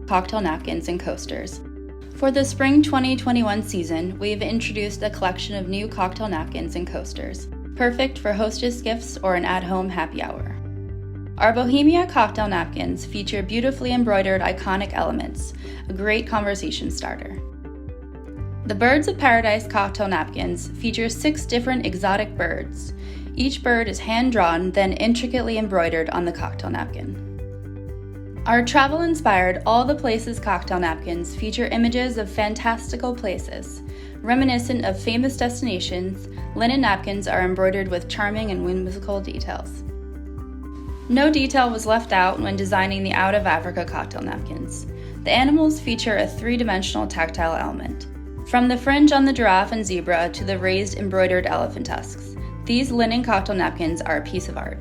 cocktail napkins and coasters. For the spring 2021 season, we've introduced a collection of new cocktail napkins and coasters, perfect for hostess gifts or an at-home happy hour. Our Bohemia cocktail napkins feature beautifully embroidered iconic elements, a great conversation starter. The Birds of Paradise cocktail napkins feature 6 different exotic birds. Each bird is hand-drawn, then intricately embroidered on the cocktail napkin. Our travel-inspired All the Places cocktail napkins feature images of fantastical places. Reminiscent of famous destinations, linen napkins are embroidered with charming and whimsical details. No detail was left out when designing the Out of Africa cocktail napkins. The animals feature a 3-dimensional tactile element. From the fringe on the giraffe and zebra to the raised embroidered elephant tusks, these linen cocktail napkins are a piece of art.